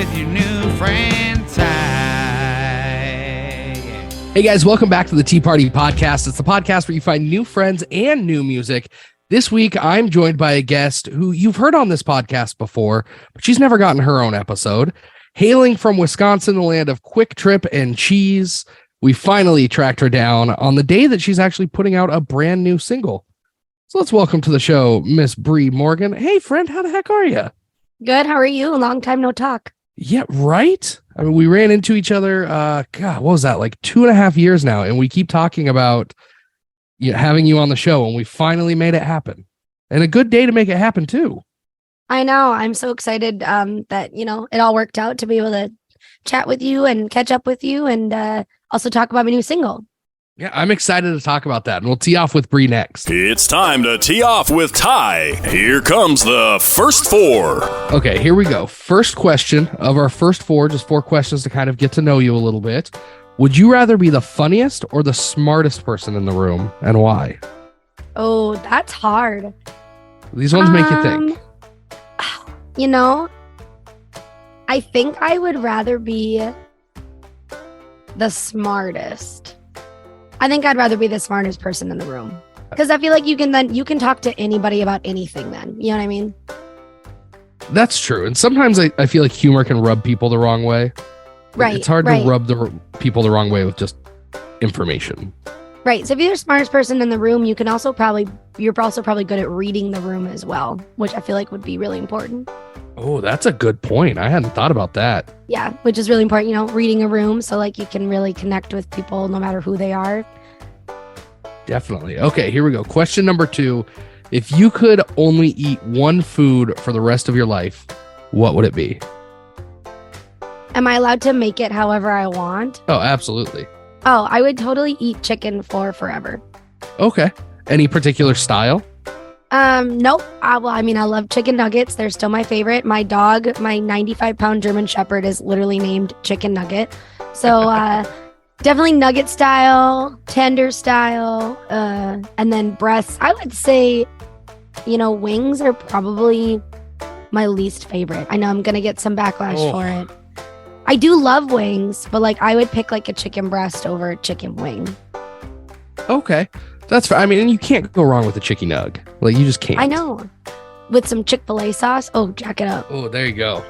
with your new friend Ty. Hey guys, welcome back to the Tea Party Podcast. It's the podcast where you find new friends and new music. This week, I'm joined by a guest who you've heard on this podcast before, but she's never gotten her own episode. Hailing from Wisconsin, the land of quick trip and cheese, we finally tracked her down on the day that she's actually putting out a brand new single. So let's welcome to the show, Miss Bree Morgan. Hey, friend, how the heck are you? Good. How are you? A long time no talk. Yeah, right? I mean, we ran into each other, what was that, like 2.5 years now, and we keep talking about having you on the show, and we finally made it happen. And a good day to make it happen, too. I know. I'm so excited that, it all worked out to be able to chat with you and catch up with you and also talk about my new single. Yeah, I'm excited to talk about that, and we'll tee off with Bree next. It's time to tee off with Ty. Here comes the first four. Okay, here we go. First question of our first four, just 4 questions to kind of get to know you a little bit. Would you rather be the funniest or the smartest person in the room, and why? Oh, that's hard. These ones make you think. I think I would rather be the smartest. I think I'd rather be the smartest person in the room. Because I feel like you can talk to anybody about anything then. You know what I mean? That's true. And sometimes I feel like humor can rub people the wrong way. Right. It's hard to rub the people the wrong way with just information. Right. So if you're the smartest person in the room, you're also probably good at reading the room as well, which I feel like would be really important. Oh, that's a good point. I hadn't thought about that. Yeah, which is really important, reading a room. So like you can really connect with people no matter who they are. Definitely. Okay, here we go. Question number 2. If you could only eat one food for the rest of your life, what would it be? Am I allowed to make it however I want? Oh, absolutely. Oh, I would totally eat chicken for forever. Okay. Any particular style? Nope. I love chicken nuggets. They're still my favorite. My dog, my 95-pound German Shepherd, is literally named Chicken Nugget. So, definitely nugget style, tender style, and then breasts. I would say, wings are probably my least favorite. I know I'm going to get some backlash for it. I do love wings, but I would pick a chicken breast over a chicken wing. Okay. That's fair. I mean, and you can't go wrong with a chicken nug. You just can't. I know. With some Chick-fil-A sauce. Oh, jack it up. Oh, there you go.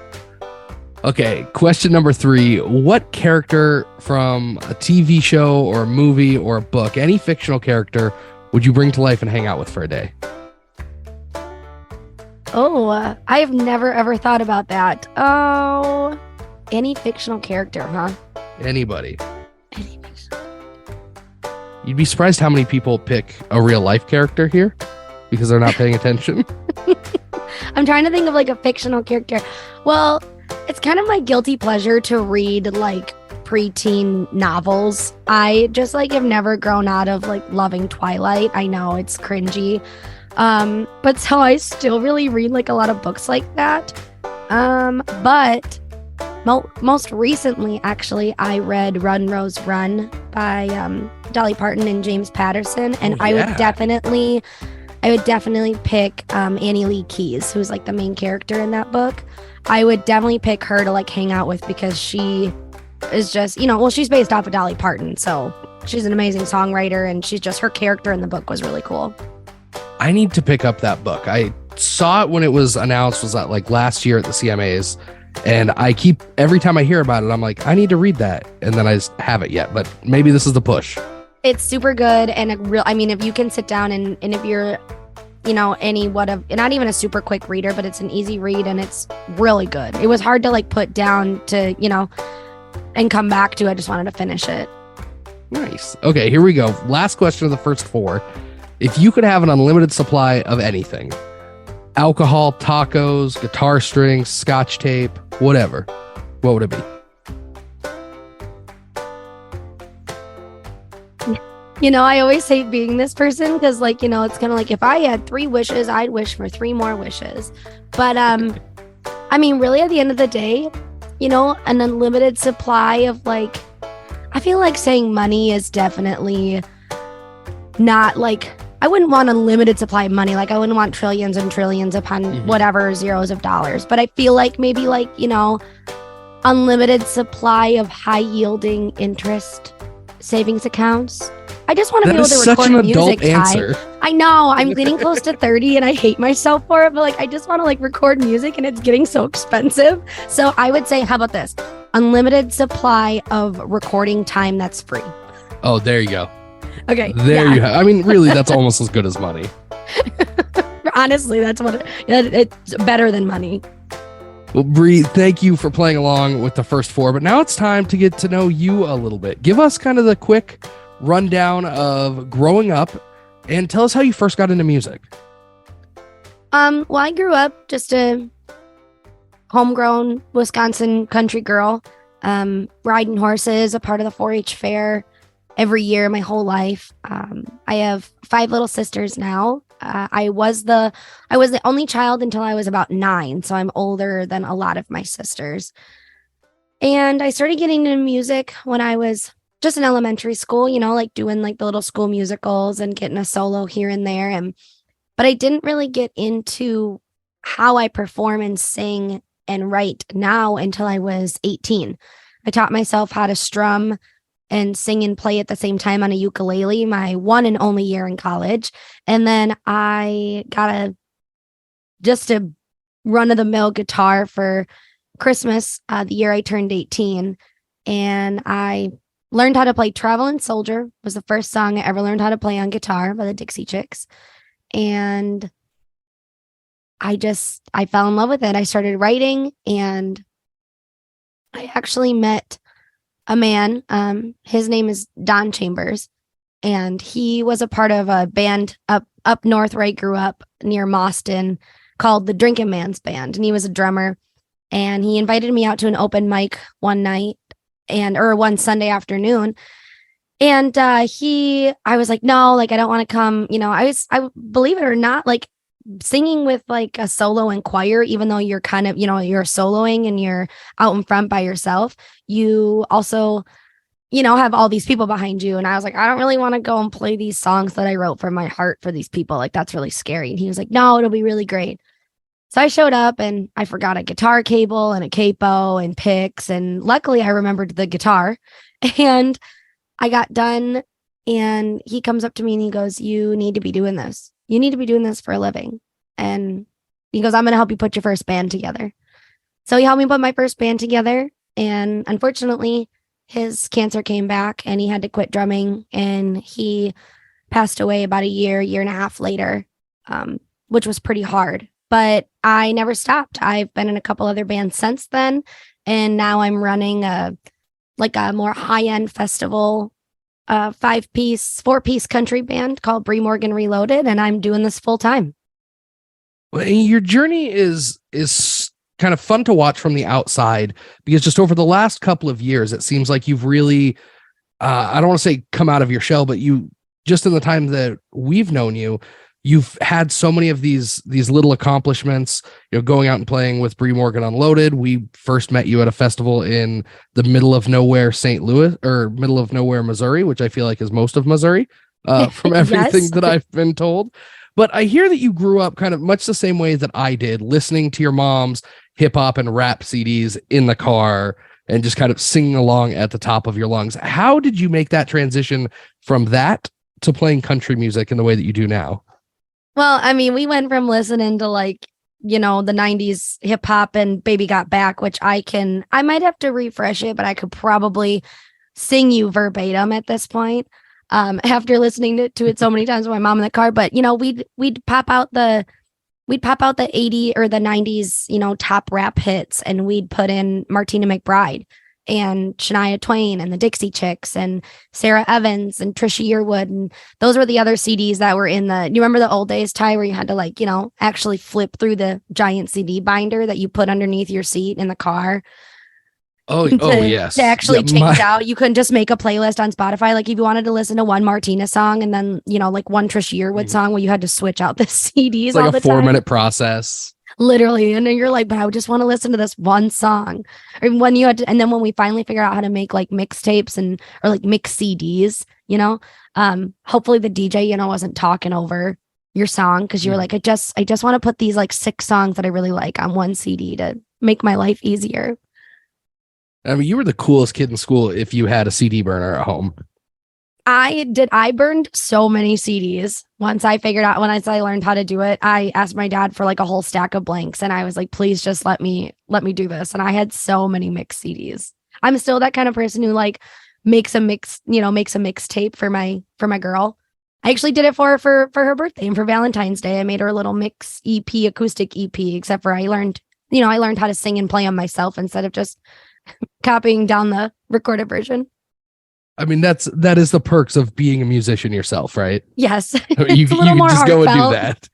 Okay. Question number 3. What character from a TV show or a movie or a book, any fictional character, would you bring to life and hang out with for a day? Oh, I have never, ever thought about that. Oh, any fictional character, huh? Anybody. You'd be surprised how many people pick a real life character here because they're not paying attention. I'm trying to think of a fictional character. Well, it's kind of my guilty pleasure to read preteen novels. I just have never grown out of loving Twilight. I know it's cringy. But so I still really read a lot of books like that. But most recently, actually, I read Run, Rose, Run by Dolly Parton and James Patterson. And I would definitely pick Annie Lee Keyes, who's the main character in that book. I would definitely pick her to hang out with because she is just, she's based off of Dolly Parton. So she's an amazing songwriter and her character in the book was really cool. I need to pick up that book. I saw it when it was announced, was that last year at the CMAs. And every time I hear about it, I'm like, I need to read that. And then I just haven't yet, but maybe this is the push. It's super good. And if you can sit down and if you're, not even a super quick reader, but it's an easy read and it's really good. It was hard to put down to, and come back to. I just wanted to finish it. Nice. Okay, here we go. Last question of the first 4. If you could have an unlimited supply of anything, alcohol, tacos, guitar strings, scotch tape, whatever, what would it be? I always hate being this person because it's kind of if I had 3 wishes, I'd wish for 3 more wishes. But really at the end of the day, an unlimited supply of I feel like saying money is definitely not I wouldn't want unlimited supply of money. I wouldn't want trillions and trillions upon whatever zeros of dollars. But I feel like maybe unlimited supply of high yielding interest savings accounts. I just want to be able to such record an music. adult answer. I know I'm getting close to 30 and I hate myself for it, but like I just want to like record music and it's getting so expensive. So I would say, how about this? Unlimited supply of recording time that's free. Oh, there you go. Okay. There you have. I mean, really, that's almost as good as money. Honestly, that's what it's better than money. Well, Bree, thank you for playing along with the first four, but now it's time to get to know you a little bit. Give us kind of the quick rundown of growing up and tell us how you first got into music. Well, I grew up just a homegrown Wisconsin country girl, riding horses, a part of the 4-H fair every year my whole life. I have 5 little sisters now. I was the only child until I was about 9, so I'm older than a lot of my sisters. And I started getting into music when I was just in elementary school, you know, like doing like the little school musicals and getting a solo here and there. But I didn't really get into how I perform and sing and write now until I was 18. I taught myself how to strum and sing and play at the same time on a ukulele my one and only year in college. And then I got just a run-of-the-mill guitar for Christmas the year I turned 18. And I learned how to play Travelin' Soldier was the first song I ever learned how to play on guitar by the Dixie Chicks. And I fell in love with it. I started writing and I actually met a man. His name is Don Chambers, and he was a part of a band up north where I grew up near Mauston called the Drinkin' Man's Band. And he was a drummer, and he invited me out to an open mic one night or one Sunday afternoon. And I was like, no, like, I don't want to come. You know, I believe it or not, like singing with like a solo and choir, even though you're kind of, you know, you're soloing and you're out in front by yourself, you also, you know, have all these people behind you. And I was like, I don't really want to go and play these songs that I wrote from my heart for these people. Like, that's really scary. And he was like, no, it'll be really great. So I showed up and I forgot a guitar cable and a capo and picks. And luckily I remembered the guitar and I got done and he comes up to me and he goes, you need to be doing this. You need to be doing this for a living. And he goes, I'm going to help you put your first band together. So he helped me put my first band together. And unfortunately, his cancer came back and he had to quit drumming. And he passed away about a year and a half later, which was pretty hard. But I never stopped. I've been in a couple other bands since then. And now I'm running a more high-end festival 4-piece country band called Bree Morgan Reloaded, and I'm doing this full time. Well, your journey is kind of fun to watch from the outside because just over the last couple of years, it seems like you've really, I don't want to say come out of your shell, but you just in the time that we've known you, you've had so many of these little accomplishments, you know, going out and playing with Bree Morgan Unloaded. We first met you at a festival in the middle of nowhere, St. Louis, or middle of nowhere, Missouri, which I feel like is most of Missouri from everything Yes. that I've been told. But I hear that you grew up kind of much the same way that I did, listening to your mom's hip hop and rap CDs in the car and just kind of singing along at the top of your lungs. How did you make that transition from that to playing country music in the way that you do now? Well, I mean, we went from listening to like, you know, the 90s hip hop and Baby Got Back, which I might have to refresh it, but I could probably sing you verbatim at this point. After listening to it so many times with my mom in the car. But, you know, we'd pop out the 80 or the 90s, you know, top rap hits, and we'd put in Martina McBride and Shania Twain and the Dixie Chicks and Sarah Evans and Trisha Yearwood. And those were the other CDs that were in you remember the old days, Ty, where you had to like, you know, actually flip through the giant CD binder that you put underneath your seat in the car. Yes. To actually change out. You couldn't just make a playlist on Spotify. Like if you wanted to listen to one Martina song and then, you know, like one Trisha Yearwood song where you had to switch out the CDs like all the a 4-minute time. process. Literally. And then you're like, but I just want to listen to this one song. Or when you had to, and then when we finally figure out how to make like mixtapes or like mix CDs, you know, hopefully the DJ, you know, wasn't talking over your song because you were like, I just want to put these like 6 songs that I really like on one CD to make my life easier. I mean, you were the coolest kid in school if you had a CD burner at home. I burned so many CDs. Once I learned how to do it, I asked my dad for like a whole stack of blanks and I was like, please just let me do this. And I had so many mixed CDs. I'm still that kind of person who like makes a mixtape for my girl. I actually did it for her birthday and for Valentine's Day. I made her a little mix EP, acoustic EP, except for I learned how to sing and play them myself instead of just copying down the recorded version. I mean, that is the perks of being a musician yourself, right? Yes. You can just go and do that.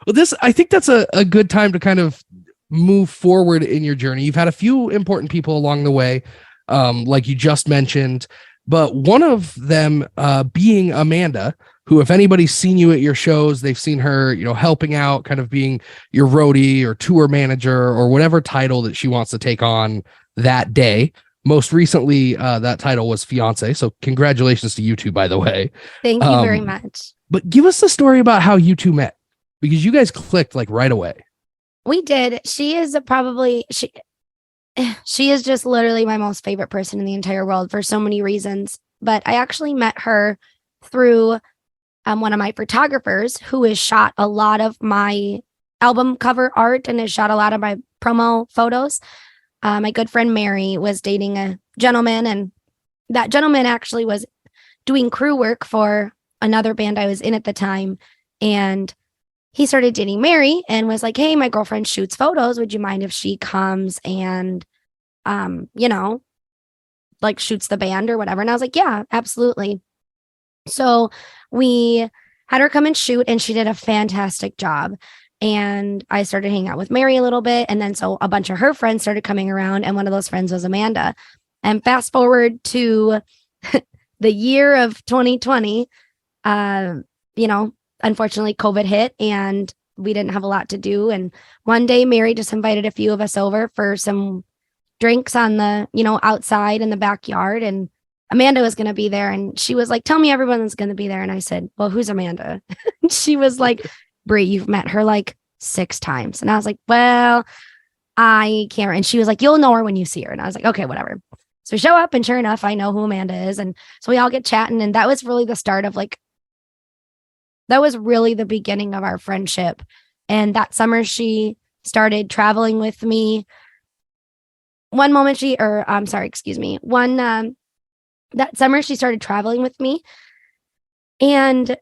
Well, I think that's a good time to kind of move forward in your journey. You've had a few important people along the way, like you just mentioned, but one of them being Amanda, who, if anybody's seen you at your shows, they've seen her, helping out, kind of being your roadie or tour manager or whatever title that she wants to take on that day. Most recently, that title was fiance. So congratulations to you two, by the way. Thank you very much. But give us the story about how you two met, because you guys clicked like right away. We did. She is she is just literally my most favorite person in the entire world for so many reasons. But I actually met her through one of my photographers who has shot a lot of my album cover art and has shot a lot of my promo photos. My good friend Mary was dating a gentleman, and that gentleman actually was doing crew work for another band I was in at the time. And he started dating Mary and was like, hey, my girlfriend shoots photos. Would you mind if she comes and, like shoots the band or whatever? And I was like, yeah, absolutely. So we had her come and shoot, and she did a fantastic job. And I started hanging out with Mary a little bit. And then so a bunch of her friends started coming around. And one of those friends was Amanda. And fast forward to the year of 2020, unfortunately, COVID hit and we didn't have a lot to do. And one day Mary just invited a few of us over for some drinks on the, outside in the backyard. And Amanda was going to be there. And she was like, tell me everyone's going to be there. And I said, well, who's Amanda? She was like, Bree, you've met her like 6 times. And I was like, well, I can't. And she was like, you'll know her when you see her. And I was like, okay, whatever. So we show up, and sure enough, I know who Amanda is. And so we all get chatting. And that was really the start of that was really the beginning of our friendship. And that summer she started traveling with me. That summer she started traveling with me. And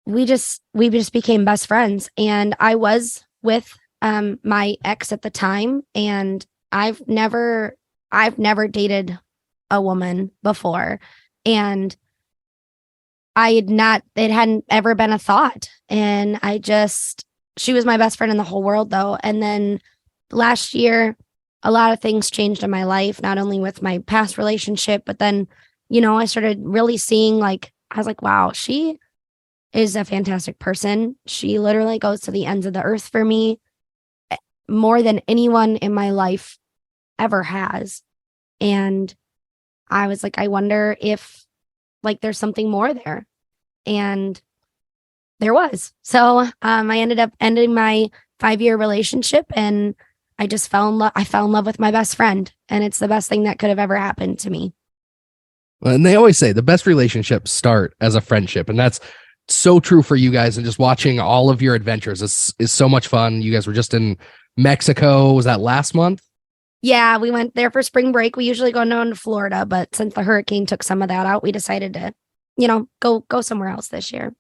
we just became best friends. And I was with my ex at the time, and I've never dated a woman before, and it hadn't ever been a thought. And she was my best friend in the whole world though. And then last year, a lot of things changed in my life, not only with my past relationship, but then, I started really seeing I was like, wow, she is a fantastic person. She literally goes to the ends of the earth for me more than anyone in my life ever has. And I was like, I wonder if there's something more there. And there was. So I ended up ending my 5-year relationship, and I just fell in love with my best friend. And it's the best thing that could have ever happened to me. And they always say the best relationships start as a friendship. And that's so true for you guys. And just watching all of your adventures is so much fun. You guys were just in Mexico. Was that last month? Yeah, we went there for spring break. We usually go down to Florida, but since the hurricane took some of that out, we decided to, go somewhere else this year.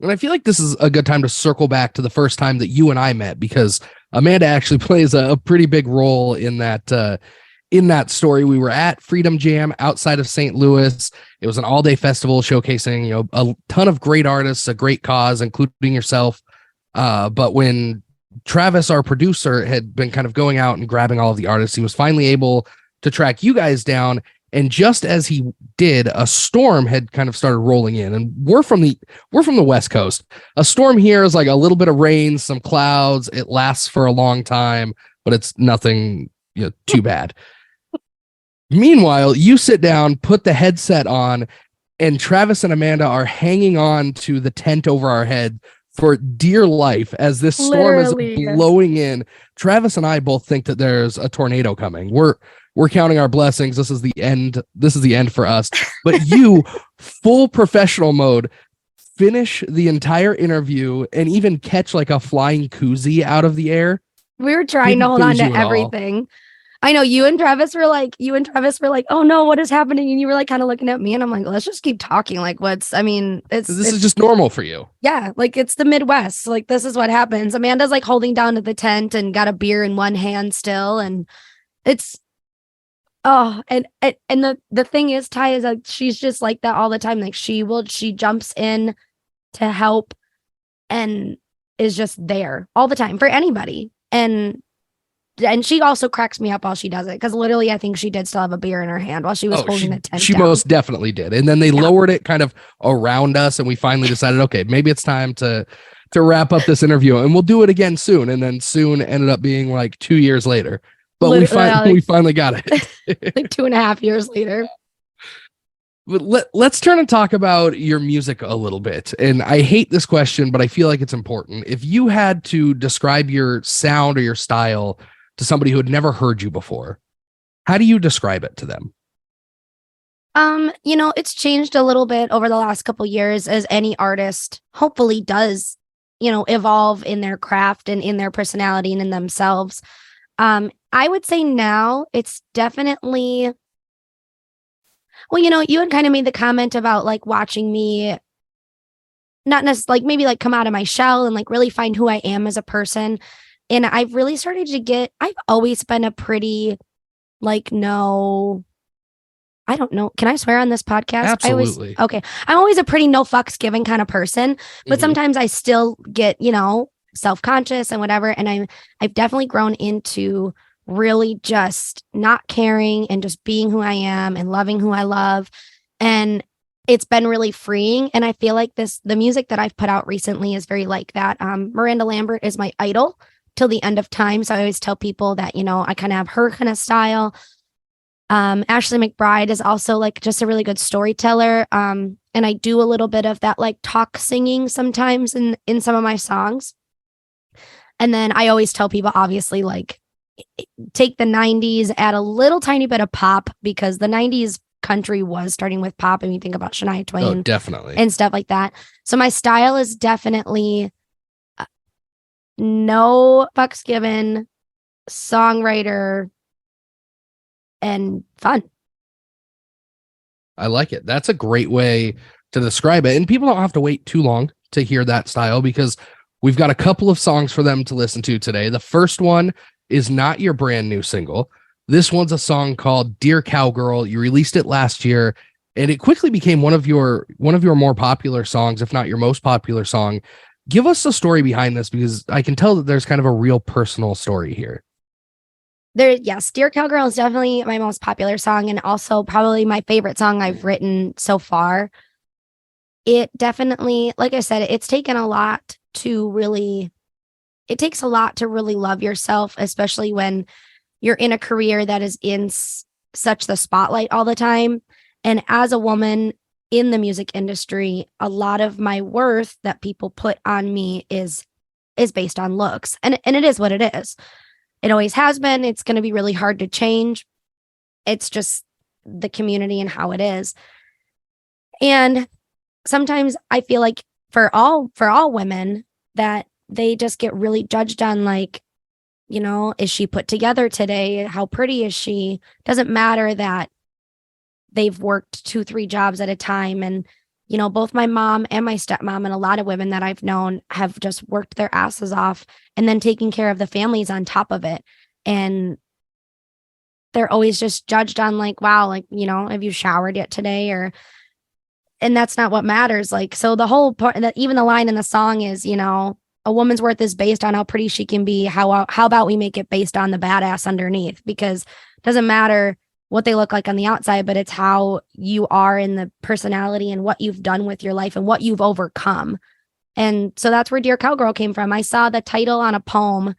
And I feel like this is a good time to circle back to the first time that you and I met, because Amanda actually plays a pretty big role in that story. We were at Freedom Jam outside of St. Louis. It was an all-day festival showcasing, a ton of great artists, a great cause, including yourself. But when Travis, our producer, had been kind of going out and grabbing all of the artists, he was finally able to track you guys down. And just as he did, a storm had kind of started rolling in. And we're from the West Coast. A storm here is like a little bit of rain, some clouds. It lasts for a long time, but it's nothing too bad. Meanwhile, you sit down, put the headset on, and Travis and Amanda are hanging on to the tent over our head for dear life as this storm is blowing in. Travis and I both think that there's a tornado coming. We're we're counting our blessings. This is the end. This is the end for us. But you, full professional mode, finish the entire interview and even catch like a flying koozie out of the air. We were trying to Didn't hold on phase to you at all. everything. I know you and Travis were like, oh no, what is happening? And you were like kind of looking at me and I'm like, let's just keep talking. Like This it's is just normal for you. yeah, like it's the Midwest. Like this is what happens. Amanda's like holding down to the tent and got a beer in one hand still. And it's, and the thing is, Ty, is like, she's just like that all the time. Like she jumps in to help and is just there all the time for anybody. And she also cracks me up while she does it, because literally I think she did still have a beer in her hand while she was holding the tent She down. most definitely did. And then they lowered it kind of around us, and we finally decided, okay, maybe it's time to wrap up this interview, and we'll do it again soon. And then soon ended up being like 2 years later. But we finally got it. Like 2.5 years later. But let's turn and talk about your music a little bit. And I hate this question, but I feel like it's important. If you had to describe your sound or your style to somebody who had never heard you before, how do you describe it to them? It's changed a little bit over the last couple years, as any artist hopefully does, evolve in their craft and in their personality and in themselves. I would say now it's definitely, well, you had kind of made the comment about like watching me not necessarily like maybe like come out of my shell and like really find who I am as a person. And I've really started to I've always been a pretty like, no, I don't know. Can I swear on this podcast? Absolutely. Okay. I'm always a pretty no fucks given kind of person, but sometimes I still get, self-conscious and whatever. And I've definitely grown into really just not caring and just being who I am and loving who I love. And it's been really freeing. And I feel like the music that I've put out recently is very like that. Miranda Lambert is my idol till the end of time. So I always tell people that, I kind of have her kind of style. Ashley McBride is also like just a really good storyteller. And I do a little bit of that like talk singing sometimes in some of my songs. And then I always tell people, obviously, like take the 90s, add a little tiny bit of pop, because the 90s country was starting with pop. And you think about Shania Twain, definitely, and stuff like that. So my style is definitely no fucks given, songwriter, and fun. I like it. That's a great way to describe it. And people don't have to wait too long to hear that style, because we've got a couple of songs for them to listen to today. The first one is not your brand new single. This one's a song called Dear Cowgirl. You released it last year, and it quickly became one of your more popular songs, if not your most popular song. Give us the story behind this, because I can tell that there's kind of a real personal story here. Yes, Dear Cowgirl is definitely my most popular song, and also probably my favorite song I've written so far. It definitely, like I said, it takes a lot to really love yourself, especially when you're in a career that is in such the spotlight all the time. And as a woman in the music industry, a lot of my worth that people put on me is based on looks. And it is what it is. It always has been. It's going to be really hard to change. It's just the community and how it is. And sometimes I feel like for all women that they just get really judged on, like, is she put together today? How pretty is she? Doesn't matter that they've worked 2-3 jobs at a time. And, both my mom and my stepmom and a lot of women that I've known have just worked their asses off and then taking care of the families on top of it. And they're always just judged on like, wow, like, have you showered yet today? And that's not what matters. Like, so the whole part that even the line in the song is, a woman's worth is based on how pretty she can be. How about we make it based on the badass underneath? Because it doesn't matter what they look like on the outside, but it's how you are in the personality and what you've done with your life and what you've overcome. And so that's where Dear Cowgirl came from. I saw the title on a poem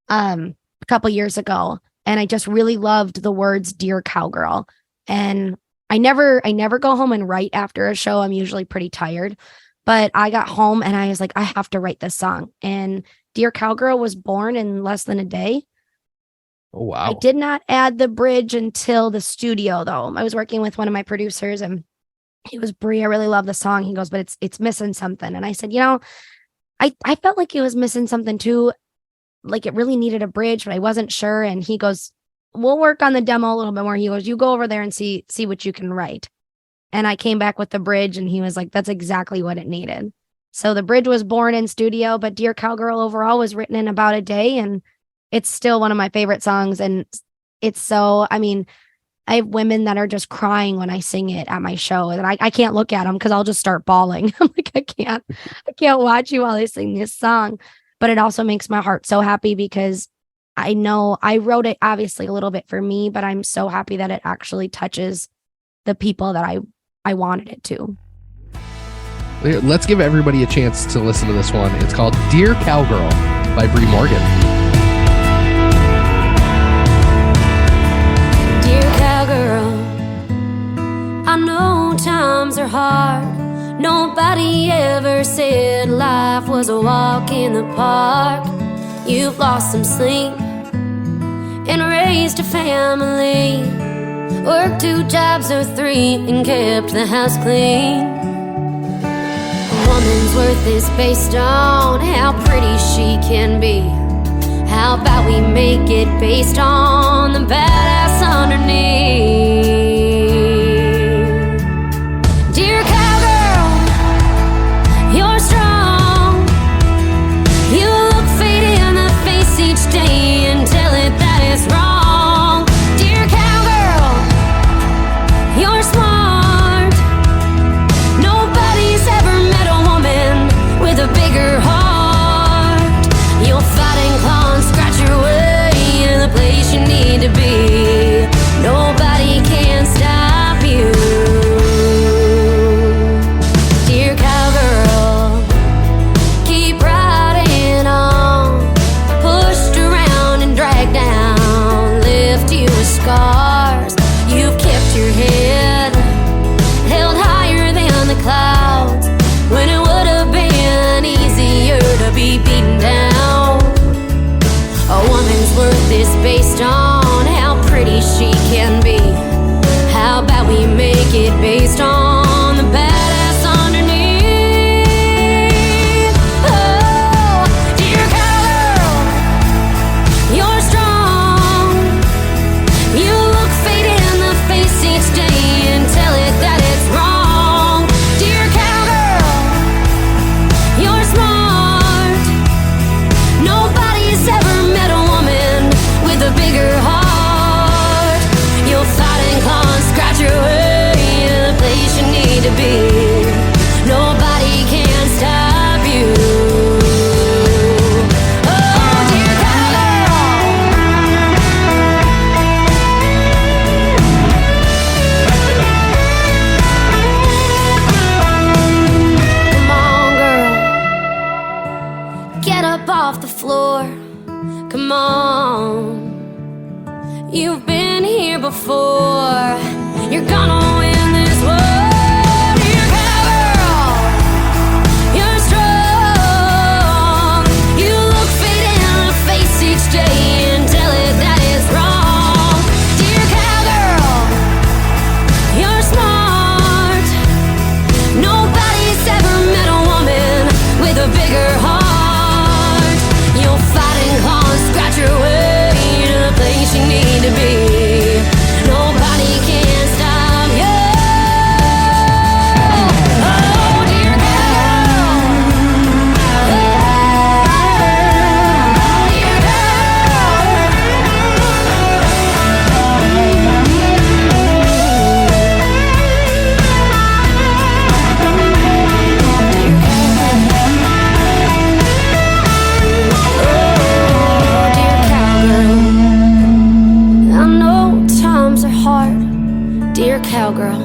a couple years ago, and I just really loved the words Dear Cowgirl. And I never go home and write after a show. I'm usually pretty tired, but I got home and I was like, I have to write this song. And Dear Cowgirl was born in less than a day. Oh, I wow. did not add the bridge until the studio, though. I was working with one of my producers, and he was, Bree, I really love the song. He goes, but it's missing something. And I said, I felt like it was missing something too. Like it really needed a bridge, but I wasn't sure. And he goes, we'll work on the demo a little bit more. He goes, you go over there and see what you can write. And I came back with the bridge, and he was like, that's exactly what it needed. So the bridge was born in studio, but Dear Cowgirl overall was written in about a day, and it's still one of my favorite songs. And it's so, I mean, I have women that are just crying when I sing it at my show, and I can't look at them because I'll just start bawling. I'm like, I can't watch you while I sing this song. But it also makes my heart so happy because I know I wrote it obviously a little bit for me, but I'm so happy that it actually touches the people that I wanted it to. Let's give everybody a chance to listen to this one. It's called Dear Cowgirl by Bree Morgan. Dear cowgirl, I know times are hard. Nobody ever said life was a walk in the park. You've lost some sleep and raised a family, worked 2 jobs or 3 and kept the house clean. A woman's worth is based on how pretty she can be. How about we make it based on the badass underneath? Dear cowgirl, you're strong. You look fate in the face each day and tell it that it's wrong. Dear cowgirl, you're smart. Nobody's ever met a woman with a bigger heart. You'll fight and claw and scratch your way in the place you need to be. Nobody can stop you. Dear cowgirl, keep riding on. Pushed around and dragged down, left you with scars. You've kept your head held higher than the clouds when it would have been easier to be beaten down. A woman's worth is based on how pretty she can be. How about we make it based on the badass underneath? Oh, dear cowgirl, you're strong. You look fate in the face each day and tell it that it's wrong. Dear cowgirl, you're smart. Nobody's ever met a woman with a bigger heart. You'll fight and claw and scratch your way in the place you need to be. Nobody can stop you. Oh, dear cowgirl. Come on, girl. Get up off the floor. Come on. You've been here before. You're gonna win this war. Dear cowgirl, you're strong. You look fate in the face each day and tell it that it's wrong. Dear cowgirl, you're smart. Nobody's ever met a woman with a bigger heart. You'll fight and claw and scratch your way to the place you need to be. Nobody can stop you. Oh, dear girl. Oh, dear I know times are hard, dear cowgirl.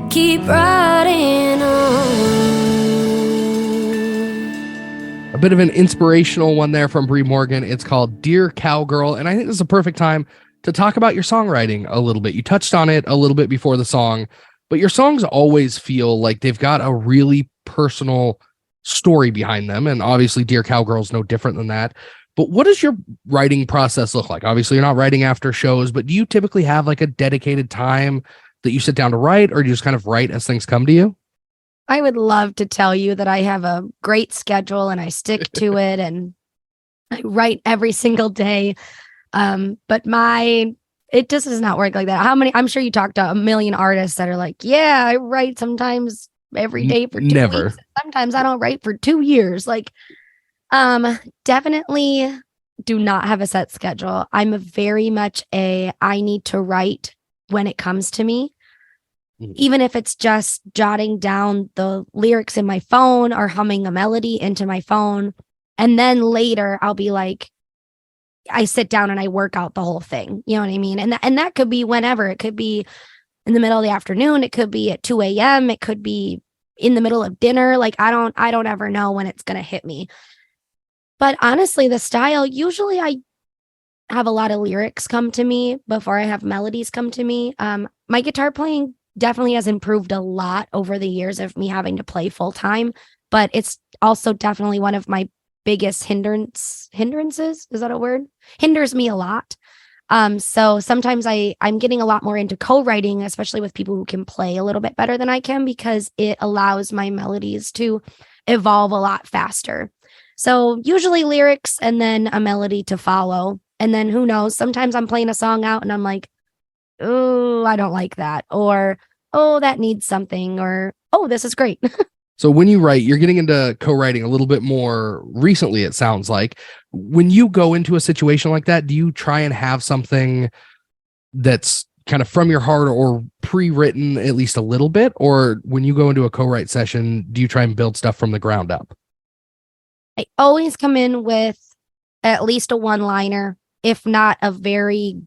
Keep riding on. A bit of an inspirational one there from Bree Morgan. It's called Dear Cowgirl. And I think this is a perfect time to talk about your songwriting a little bit. You touched on it a little bit before the song, but your songs always feel like they've got a really personal story behind them. And obviously Dear Cowgirl is no different than that. But what does your writing process look like? Obviously, you're not writing after shows, but do you typically have like a dedicated time that you sit down to write, or do you just kind of write as things come to you? I would love to tell you that I have a great schedule and I stick to it and I write every single day. But it just does not work like that. I'm sure you talk to a million artists that are like, yeah, I write sometimes every day for 2 Never. weeks. Sometimes I don't write for 2 years. Like, definitely do not have a set schedule. I'm very much I need to write when it comes to me. Even if it's just jotting down the lyrics in my phone or humming a melody into my phone. And then later I'll be like, I sit down and I work out the whole thing. You know what I mean? And that could be whenever. It could be in the middle of the afternoon. It could be at 2 a.m. It could be in the middle of dinner. Like I don't ever know when it's going to hit me. But honestly, the style, usually I have a lot of lyrics come to me before I have melodies come to me. My guitar playing definitely has improved a lot over the years of me having to play full time, but it's also definitely one of my biggest hindrances. Is that a word? Hinders me a lot. So sometimes I'm getting a lot more into co-writing, especially with people who can play a little bit better than I can, because it allows my melodies to evolve a lot faster. So usually lyrics and then a melody to follow. And then who knows, sometimes I'm playing a song out and I'm like, oh, I don't like that. Or, oh, that needs something. Or, oh, this is great. So when you write, you're getting into co-writing a little bit more recently, it sounds like. When you go into a situation like that, do you try and have something that's kind of from your heart or pre-written at least a little bit? Or when you go into a co-write session, do you try and build stuff from the ground up? I always come in with at least a one-liner, if not a very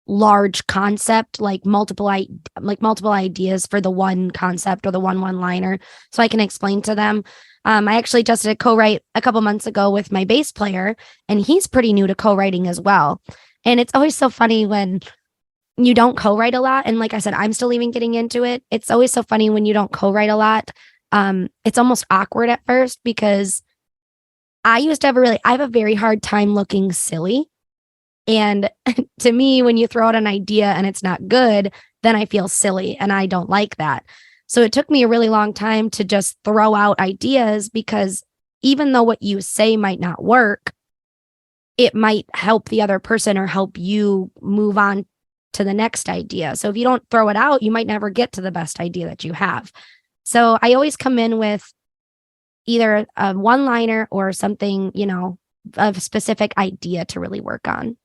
large concept, like multiple ideas for the one concept or the one-liner, so I can explain to them. I actually just did a co-write a couple months ago with my bass player, and he's pretty new to co-writing as well. And it's always so funny when you don't co-write a lot. And like I said, I'm still even getting into it. It's always so funny when you don't co-write a lot. It's almost awkward at first because I have a very hard time looking silly. And to me, when you throw out an idea and it's not good, then I feel silly and I don't like that. So it took me a really long time to just throw out ideas, because even though what you say might not work, it might help the other person or help you move on to the next idea. So if you don't throw it out, you might never get to the best idea that you have. So I always come in with either a one-liner or something, a specific idea to really work on.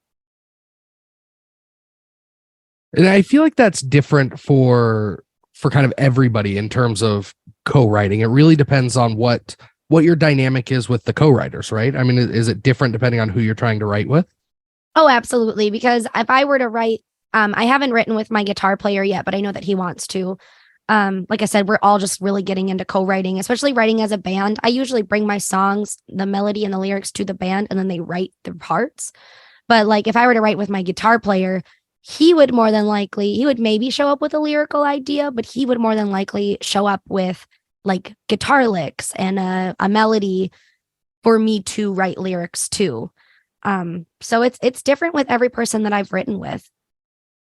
And I feel like that's different for kind of everybody in terms of co-writing. It really depends on what your dynamic is with the co-writers, right? I mean, is it different depending on who you're trying to write with? Oh, absolutely. Because if I were to write, I haven't written with my guitar player yet, but I know that he wants to. Like I said, we're all just really getting into co-writing, especially writing as a band. I usually bring my songs, the melody and the lyrics to the band, and then they write their parts. But like if I were to write with my guitar player, he would maybe show up with a lyrical idea, but he would more than likely show up with like guitar licks and a melody for me to write lyrics to. So it's different with every person that I've written with.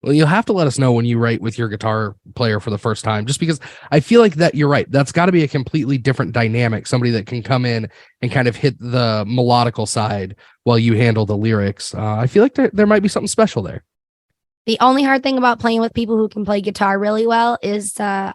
Well, you'll have to let us know when you write with your guitar player for the first time, just because I feel like that you're right. That's got to be a completely different dynamic. Somebody that can come in and kind of hit the melodical side while you handle the lyrics. I feel like there might be something special there. The only hard thing about playing with people who can play guitar really well is I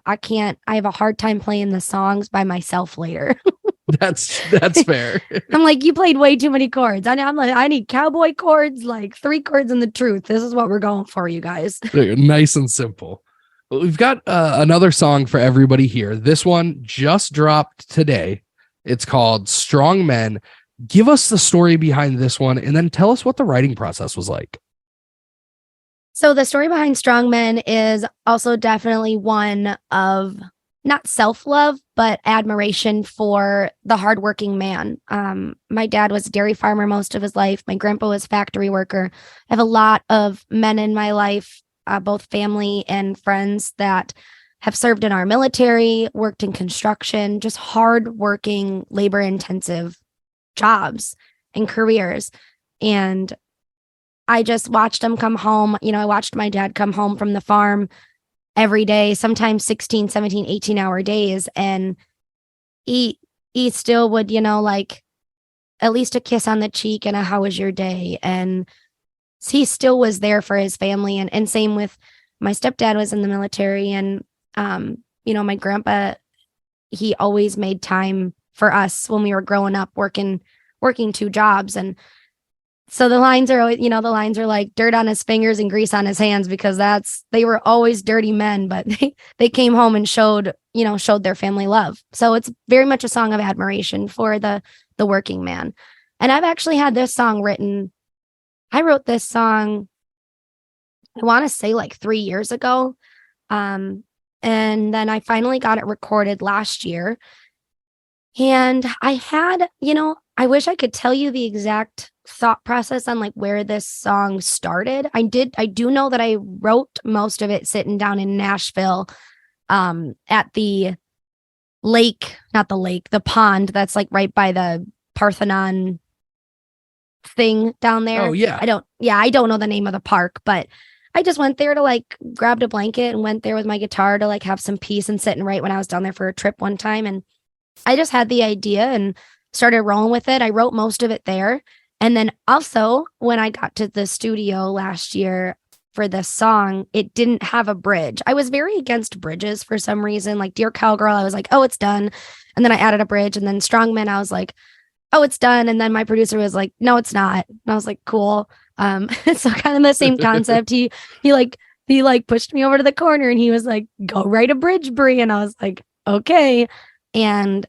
have a hard time playing the songs by myself later. That's fair. I'm like, you played way too many chords. I'm like, I need cowboy chords, like 3 chords and the truth. This is what we're going for, you guys. Nice and simple. Well, we've got another song for everybody here. This one just dropped today. It's called Strong Men. Give us the story behind this one, and then tell us what the writing process was like. So the story behind Strong Men is also definitely one of not self-love, but admiration for the hardworking man. My dad was a dairy farmer most of his life. My grandpa was a factory worker. I have a lot of men in my life, both family and friends, that have served in our military, worked in construction, just hardworking, labor-intensive jobs and careers. And I just watched him come home. You know, I watched my dad come home from the farm every day, sometimes 16, 17, 18-hour days. And he still would, you know, like at least a kiss on the cheek and a how was your day? And he still was there for his family. And same with my stepdad was in the military. And, you know, my grandpa, he always made time for us when we were growing up, working 2 jobs. And so the lines are always, you know, the lines are like dirt on his fingers and grease on his hands, because they were always dirty men, but they came home and showed their family love. So it's very much a song of admiration for the working man. And I've actually had this song written. I wrote this song, I want to say like 3 years ago. And then I finally got it recorded last year. And I had, you know, I wish I could tell you the exact thought process on like where this song started. I do know that I wrote most of it sitting down in Nashville, at the lake, not the lake, the pond that's like right by the Parthenon thing down there. Oh yeah. I don't know the name of the park, but I just went there to like grabbed a blanket and went there with my guitar to like have some peace and sit and write when I was down there for a trip one time. And I just had the idea and started rolling with it. I wrote most of it there. And then also when I got to the studio last year for this song, it didn't have a bridge. I was very against bridges for some reason. Like Dear Cowgirl, I was like, oh, it's done. And then I added a bridge. And then Strongman, I was like, oh, it's done. And then my producer was like, no, it's not. And I was like, cool. So kind of the same concept. He pushed me over to the corner and he was like, go write a bridge, Bree. And I was like, okay. And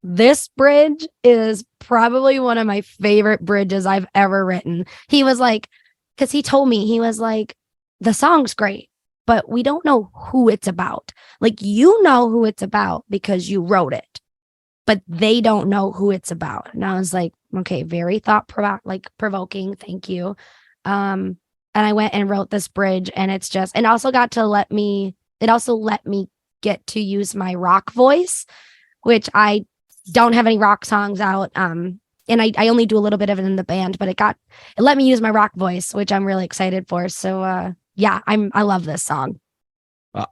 this bridge is probably one of my favorite bridges I've ever written. He was like, because he told me, he was like, the song's great, but we don't know who it's about. Like, you know who it's about because you wrote it, but they don't know who it's about. And I was like, okay, very provoking. Thank you. And I went and wrote this bridge, and it also let me get to use my rock voice, which I don't have any rock songs out. And I only do a little bit of it in the band, but it let me use my rock voice, which I'm really excited for. So I love this song.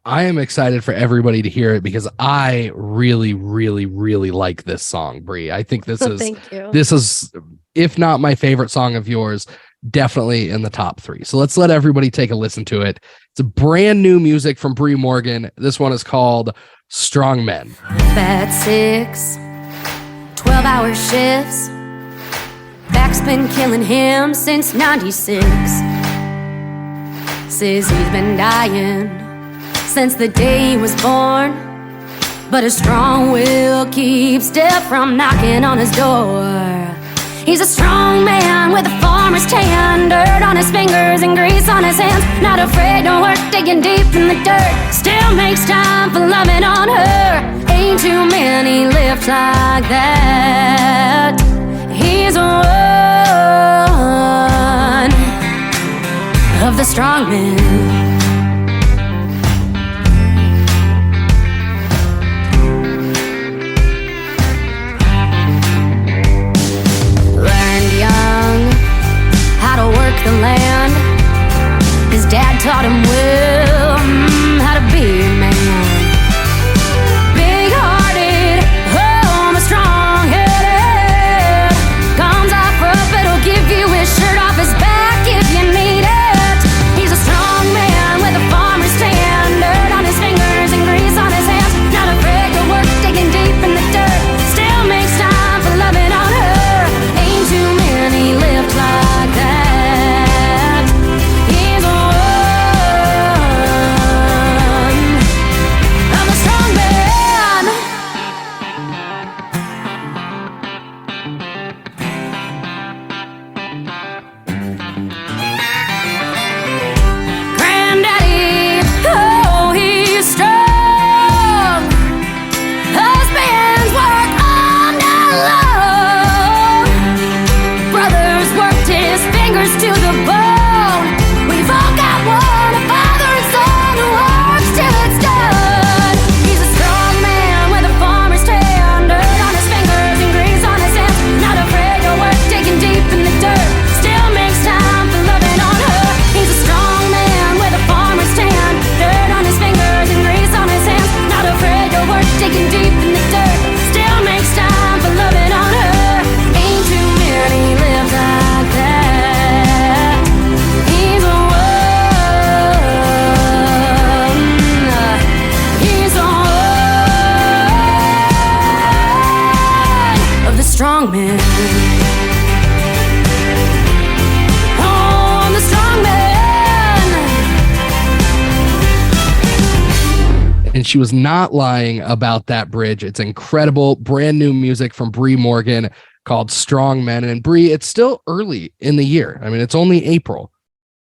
I am excited for everybody to hear it because I really, really, really like this song, Bree. I think this is, if not my favorite song of yours, definitely in the top 3. So let's let everybody take a listen to it. It's a brand new music from Bree Morgan. This one is called Strong Men. Fat 6, 12-hour shifts. Back's been killing him since 96. Says he's been dying since the day he was born, but a strong will keeps death from knocking on his door. He's a strong man with a farmer's tan, dirt on his fingers and grease on his hands. Not afraid to work digging deep in the dirt, still makes time for loving on her. Ain't too many lift like that. He's one of the strong men. How to work the land. His dad taught him well how to be a man. Big-hearted, but strong-headed. Comes off rough, but he'll give you his shirt off his back if you need it. He's a strong man with she was not lying about that bridge. It's incredible. Brand new music from Bree Morgan called Strong Men. And Bree, it's still early in the year. I mean, it's only April.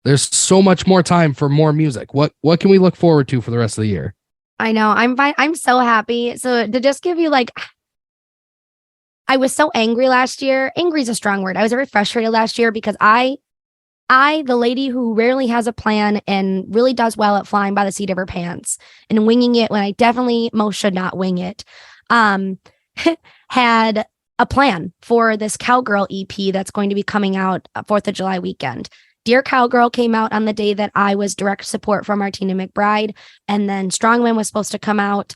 There's so much more time for more music. What can we look forward to for the rest of the year? I know. I'm fine. I'm so happy. So to just give you like, I was so angry last year. Angry is a strong word. I was very frustrated last year because I, the lady who rarely has a plan and really does well at flying by the seat of her pants and winging it when I definitely most should not wing it, had a plan for this Cowgirl EP that's going to be coming out 4th of July weekend. Dear Cowgirl came out on the day that I was direct support for Martina McBride. And then Strongman was supposed to come out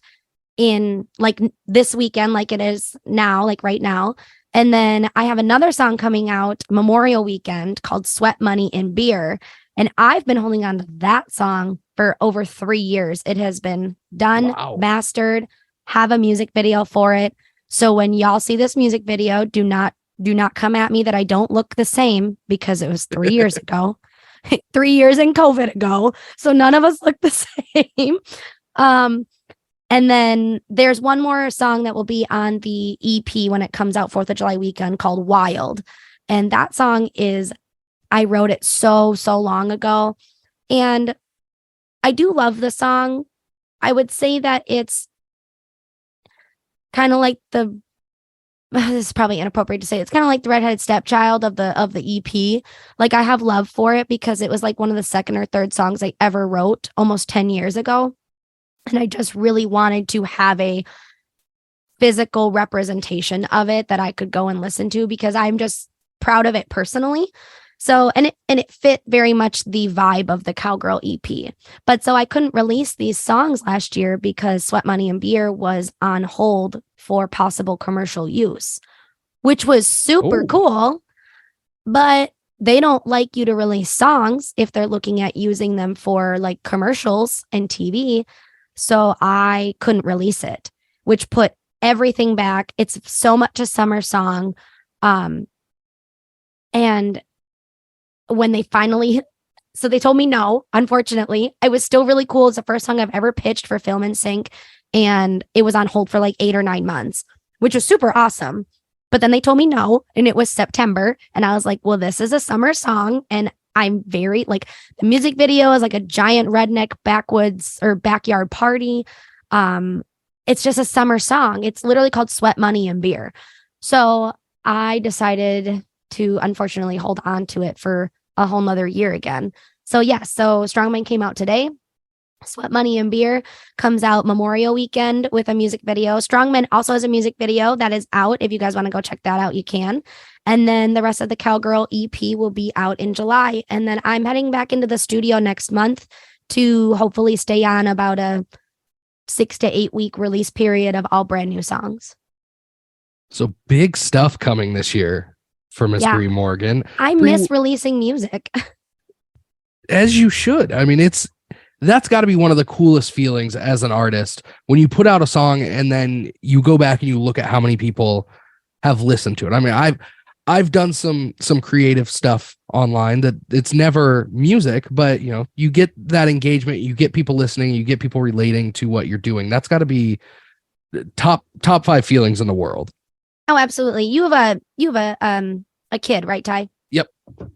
in like this weekend, like it is now, like right now. And then I have another song coming out Memorial Weekend called Sweat, Money, and Beer. And I've been holding on to that song for over 3 years. It has been done, mastered, have a music video for it. So when y'all see this music video, do not come at me that I don't look the same because it was 3 years ago, 3 years and COVID ago. So none of us look the same. And then there's one more song that will be on the EP when it comes out 4th of July weekend called Wild. And that song I wrote it so long ago. And I do love the song. I would say that it's kind of like this is probably inappropriate to say. It's kind of like the redheaded stepchild of the EP. Like I have love for it because it was like one of the second or third songs I ever wrote almost 10 years ago. And I just really wanted to have a physical representation of it that I could go and listen to because I'm just proud of it personally. So, and it fit very much the vibe of the Cowgirl EP. But so I couldn't release these songs last year because Sweat, Money, and Beer was on hold for possible commercial use, which was super cool. But they don't like you to release songs if they're looking at using them for like commercials and TV. So I couldn't release it, which put everything back. It's so much a summer song. And when they finally, so they told me no, unfortunately. I was still really cool. It's the first song I've ever pitched for Film and Sync. And it was on hold for like 8 or 9 months, which was super awesome. But then they told me no, and it was September. And I was like, well, this is a summer song. And I'm very like the music video is like a giant redneck backwoods or backyard party. It's just a summer song. It's literally called Sweat, Money, and Beer. So I decided to unfortunately hold on to it for a whole nother year again. So so Strongman came out today. Sweat, Money, and Beer comes out Memorial Weekend with a music video. Strongman also has a music video that is out. If you guys want to go check that out, you can. And then the rest of the Cowgirl EP will be out in July. And then I'm heading back into the studio next month to hopefully stay on about a 6 to 8 week release period of all brand new songs. So big stuff coming this year for Miss Bree Morgan. I miss releasing music. As you should. I mean, that's got to be one of the coolest feelings as an artist when you put out a song and then you go back and you look at how many people have listened to it. I mean, I've done some creative stuff online that it's never music, but you get that engagement, you get people listening, you get people relating to what you're doing. That's got to be top 5 feelings in the world. Oh, absolutely. You have a kid, right, Ty? Yep.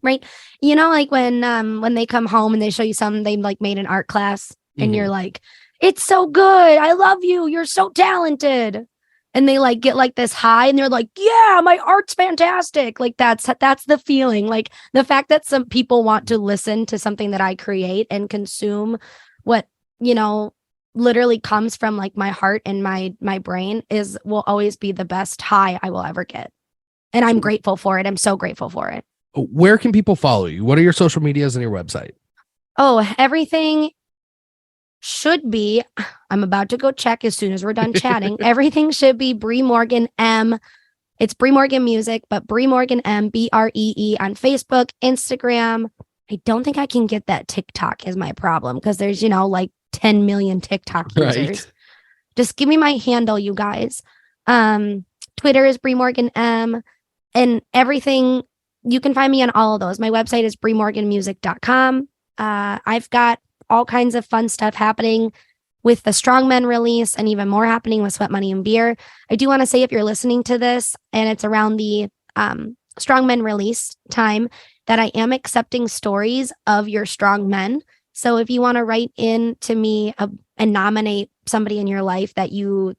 Right. Like when they come home and they show you something they like made in art class and you're like, it's so good. I love you. You're so talented. And they like get like this high and they're like, yeah, my art's fantastic. Like that's the feeling. Like the fact that some people want to listen to something that I create and consume what, literally comes from like my heart and my brain will always be the best high I will ever get. And I'm grateful for it. I'm so grateful for it. Where can people follow you? What are your social medias and your website? Oh, everything should be, I'm about to go check as soon as we're done chatting. Everything should be Bree Morgan M. It's Bree Morgan Music, but Bree Morgan M, BREE on Facebook, Instagram. I don't think I can get that TikTok is my problem because there's, like 10 million TikTok users. Right. Just give me my handle, you guys. Twitter is Bree Morgan M, and everything. You can find me on all of those. My website is breemorganmusic.com. I've got all kinds of fun stuff happening with the Strong Men release and even more happening with Sweat, Money, and Beer. I do want to say if you're listening to this and it's around the Strong Men release time, that I am accepting stories of your strong men. So if you want to write in to me and nominate somebody in your life that you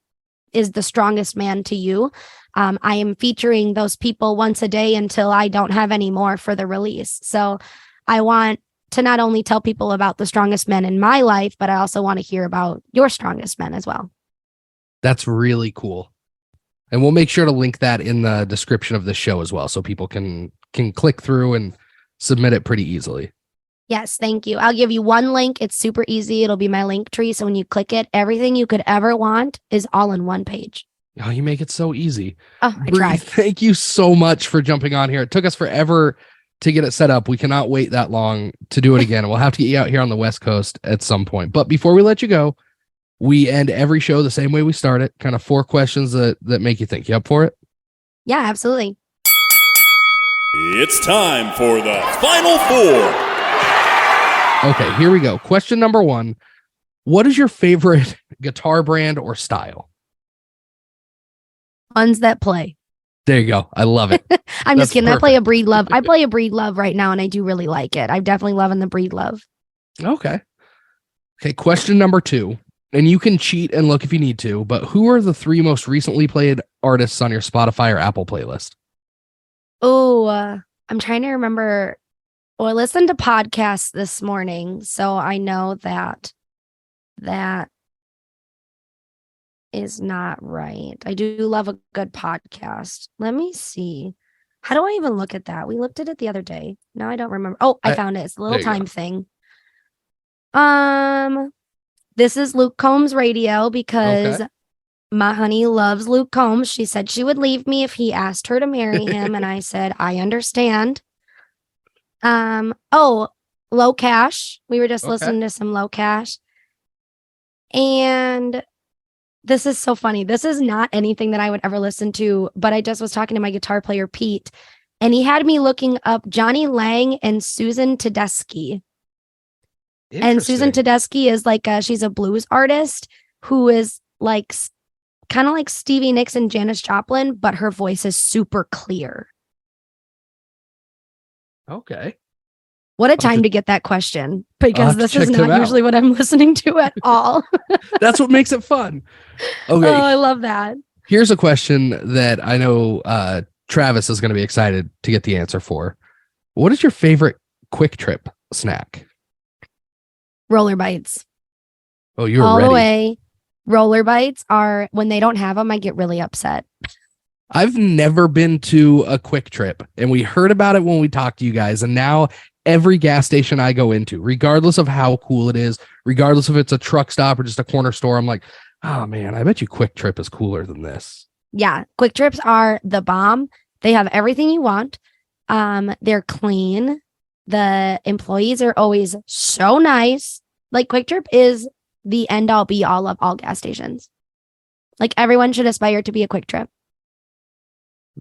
is the strongest man to you, I am featuring those people once a day until I don't have any more for the release. So I want to not only tell people about the strongest men in my life, but I also want to hear about your strongest men as well. That's really cool. And we'll make sure to link that in the description of the show as well, so people can click through and submit it pretty easily. Yes, thank you. I'll give you one link. It's super easy. It'll be my link tree. So when you click it, everything you could ever want is all in one page. Oh, you make it so easy. Oh, I Bree, tried. thank you so much for jumping on here. It took us forever to get it set up. We cannot wait that long to do it again. We'll have to get you out here on the West Coast at some point. But before we let you go, we end every show the same way we start it. Kind of 4 questions that make you think. You up for it? Yeah, absolutely. It's time for the Final 4. Okay, here we go. Question number 1. What is your favorite guitar brand or style? Ones that play. There you go. I love it. I'm That's just kidding. perfect. I play a Breed Love. I play a Breed Love right now, and I do really like it. I'm definitely loving the Breed Love. Okay. Okay, question number 2. And you can cheat and look if you need to, but who are the 3 most recently played artists on your Spotify or Apple playlist? Oh, I'm trying to remember. Well, I listened to podcasts this morning, so I know that is not right. I do love a good podcast. Let me see. How do I even look at that? We looked at it the other day. No, I don't remember. Oh, I found it. It's a little time thing. This is Luke Combs Radio because my honey loves Luke Combs. She said she would leave me if he asked her to marry him, and I said I understand. Low Cash. We were just listening to some Low Cash. And this is so funny. This is not anything that I would ever listen to, but I just was talking to my guitar player, Pete, and he had me looking up Johnny Lang and Susan Tedeschi. And Susan Tedeschi is like she's a blues artist who is like kind of like Stevie Nicks and Janis Joplin, but her voice is super clear. Okay. What a time to get that question, because this is not them usually what I'm listening to at all. That's what makes it fun. Okay. Oh, I love that. Here's a question that I know Travis is going to be excited to get the answer for. What is your favorite Quick Trip snack? Roller Bites. Oh, you're all ready. the way. Roller Bites are, when they don't have them, I get really upset. I've never been to a Quick Trip, and we heard about it when we talked to you guys, and now every gas station I go into, regardless of how cool it is, regardless if it's a truck stop or just a corner store, I'm like, oh man, I bet you Quick Trip is cooler than this. Yeah, Quick Trips are the bomb. They have everything you want. They're clean. The employees are always so nice. Like, Quick Trip is the end all be all of all gas stations. Like, everyone should aspire to be a Quick Trip.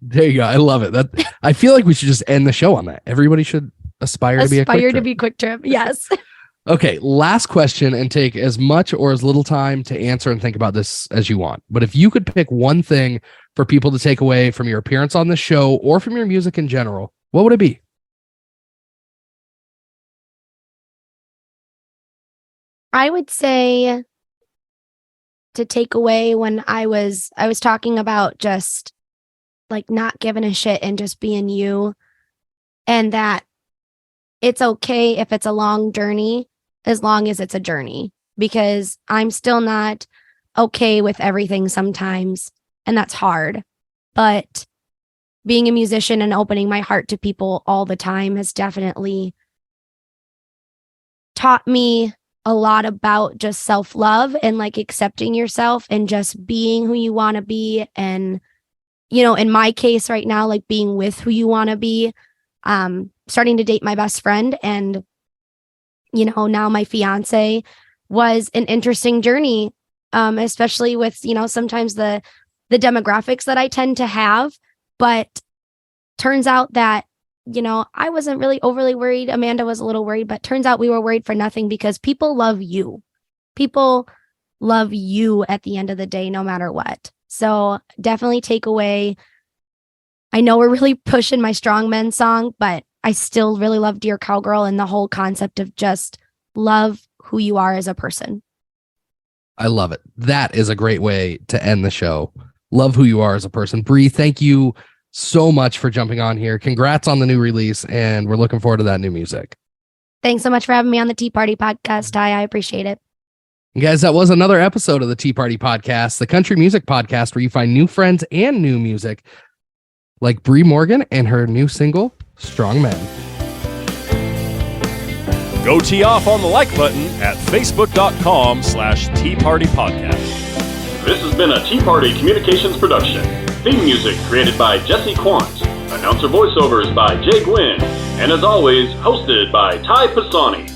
There you go. I love it. That I feel like we should just end the show on that. Everybody should aspire to be a Quick Trip. Aspire to be Quick Trip. Yes. Okay, last question, and take as much or as little time to answer and think about this as you want. But if you could pick one thing for people to take away from your appearance on this show or from your music in general, what would it be? I would say to take away when I was talking about just like not giving a shit and just being you, and that it's okay if it's a long journey as long as it's a journey, because I'm still not okay with everything sometimes, and that's hard. But being a musician and opening my heart to people all the time has definitely taught me a lot about just self-love and like accepting yourself and just being who you want to be. And, you know, in my case right now, like being with who you want to be, starting to date my best friend, and, you know, now my fiance, was an interesting journey, especially with, you know, sometimes the demographics that I tend to have. But turns out that, you know, I wasn't really overly worried. Amanda was a little worried, but turns out we were worried for nothing, because people love you. People love you at the end of the day, no matter what. So definitely take away. I know we're really pushing my strong men song, but I still really love Dear Cowgirl and the whole concept of just love who you are as a person. I love it. That is a great way to end the show. Love who you are as a person. Bree, thank you so much for jumping on here. Congrats on the new release, and we're looking forward to that new music. Thanks so much for having me on the Tea Party Podcast, Ty. I appreciate it. And guys, that was another episode of the Tea Party Podcast, the country music podcast where you find new friends and new music, like Bree Morgan and her new single, Strong Men. Go tee off on the like button at facebook.com/Tea Party Podcast. This has been a Tea Party Communications production. Theme music created by Jesse Quandt. Announcer voiceovers by Jay Gwinn. And as always, hosted by Ty Pisani.